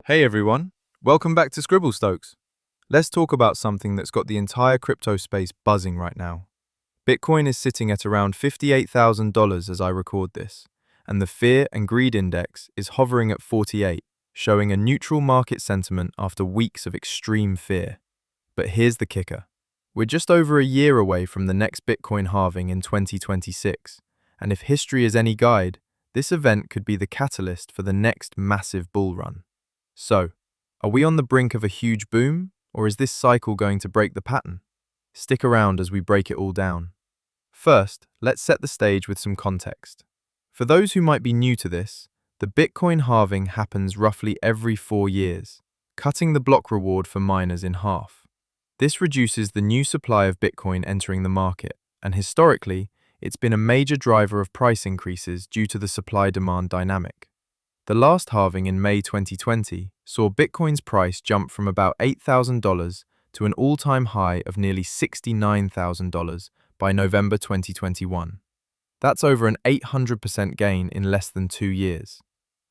Hey everyone, welcome back to Scribble Stokes. Let's talk about something that's got the entire crypto space buzzing right now. Bitcoin is sitting at around $58,000 as I record this, and the fear and greed index is hovering at 48, showing a neutral market sentiment after weeks of extreme fear. But here's the kicker. We're just over a year away from the next Bitcoin halving in 2026, and if history is any guide, this event could be the catalyst for the next massive bull run. So, are we on the brink of a huge boom, or is this cycle going to break the pattern? Stick around as we break it all down. First, let's set the stage with some context. For those who might be new to this, the Bitcoin halving happens roughly every 4 years, cutting the block reward for miners in half. This reduces the new supply of Bitcoin entering the market, and historically, it's been a major driver of price increases due to the supply-demand dynamic. The last halving in May 2020 saw Bitcoin's price jump from about $8,000 to an all-time high of nearly $69,000 by November 2021. That's over an 800% gain in less than 2 years.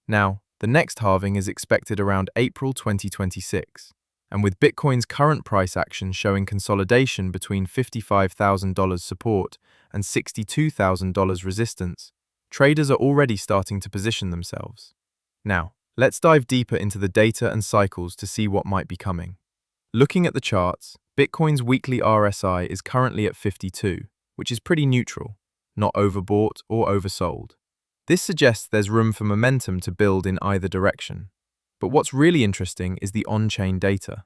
Now, the next halving is expected around April 2026, and with Bitcoin's current price action showing consolidation between $55,000 support and $62,000 resistance, traders are already starting to position themselves. Now, let's dive deeper into the data and cycles to see what might be coming. Looking at the charts, Bitcoin's weekly RSI is currently at 52, which is pretty neutral, not overbought or oversold. This suggests there's room for momentum to build in either direction. But what's really interesting is the on-chain data.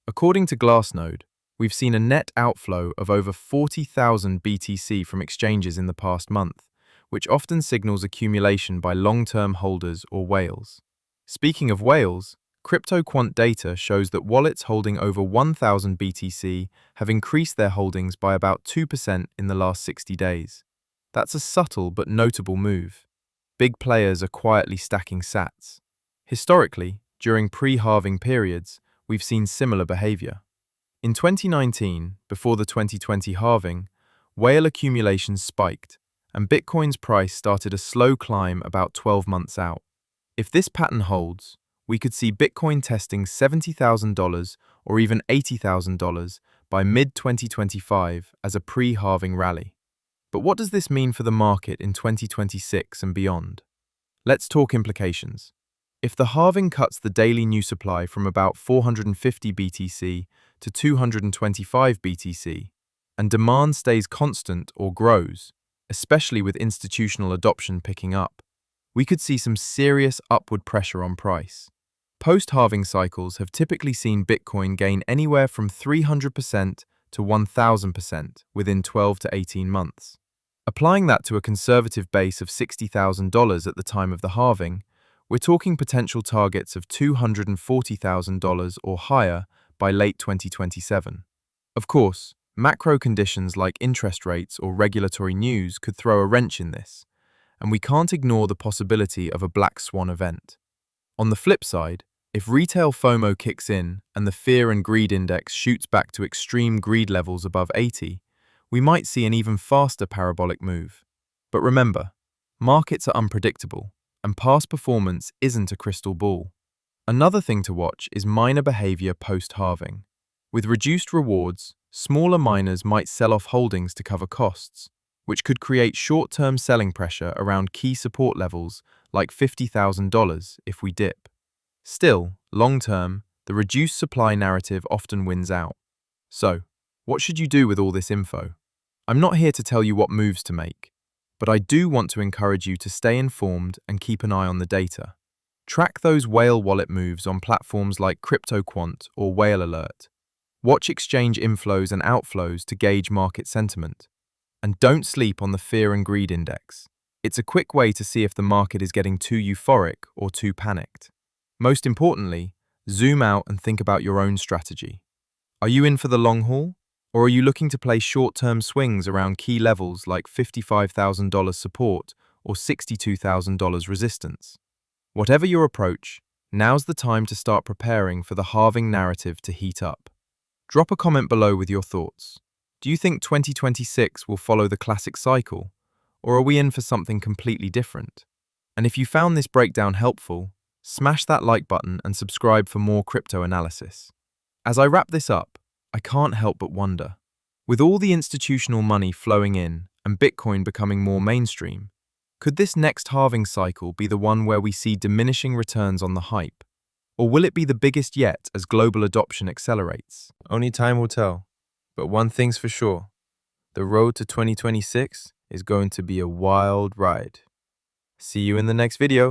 According to Glassnode, we've seen a net outflow of over 40,000 BTC from exchanges in the past month, which often signals accumulation by long-term holders or whales. Speaking of whales, CryptoQuant data shows that wallets holding over 1,000 BTC have increased their holdings by about 2% in the last 60 days. That's a subtle but notable move. Big players are quietly stacking sats. Historically, during pre-halving periods, we've seen similar behavior. In 2019, before the 2020 halving, whale accumulation spiked, and Bitcoin's price started a slow climb about 12 months out. If this pattern holds, we could see Bitcoin testing $70,000 or even $80,000 by mid-2025 as a pre-halving rally. But what does this mean for the market in 2026 and beyond? Let's talk implications. If the halving cuts the daily new supply from about 450 BTC to 225 BTC, and demand stays constant or grows, especially with institutional adoption picking up, we could see some serious upward pressure on price. Post-halving cycles have typically seen Bitcoin gain anywhere from 300% to 1,000% within 12 to 18 months. Applying that to a conservative base of $60,000 at the time of the halving, we're talking potential targets of $240,000 or higher by late 2027. Of course, macro conditions like interest rates or regulatory news could throw a wrench in this, and we can't ignore the possibility of a black swan event. On the flip side, if retail FOMO kicks in and the fear and greed index shoots back to extreme greed levels above 80, we might see an even faster parabolic move. But remember, markets are unpredictable, and past performance isn't a crystal ball. Another thing to watch is miner behavior post-halving. With reduced rewards, smaller miners might sell off holdings to cover costs, which could create short-term selling pressure around key support levels like $50,000 if we dip. Still, long-term, the reduced supply narrative often wins out. So, what should you do with all this info? I'm not here to tell you what moves to make, but I do want to encourage you to stay informed and keep an eye on the data. Track those whale wallet moves on platforms like CryptoQuant or Whale Alert. Watch exchange inflows and outflows to gauge market sentiment. And don't sleep on the fear and greed index. It's a quick way to see if the market is getting too euphoric or too panicked. Most importantly, zoom out and think about your own strategy. Are you in for the long haul? Or are you looking to play short-term swings around key levels like $55,000 support or $62,000 resistance? Whatever your approach, now's the time to start preparing for the halving narrative to heat up. Drop a comment below with your thoughts. Do you think 2026 will follow the classic cycle, or are we in for something completely different? And if you found this breakdown helpful, Smash that like button and subscribe for more crypto analysis. As I wrap this up, I can't help but wonder, with all the institutional money flowing in and Bitcoin becoming more mainstream, could this next halving cycle be the one where we see diminishing returns on the hype? Or will it be the biggest yet as global adoption accelerates? Only time will tell. But one thing's for sure, the road to 2026 is going to be a wild ride. See you in the next video.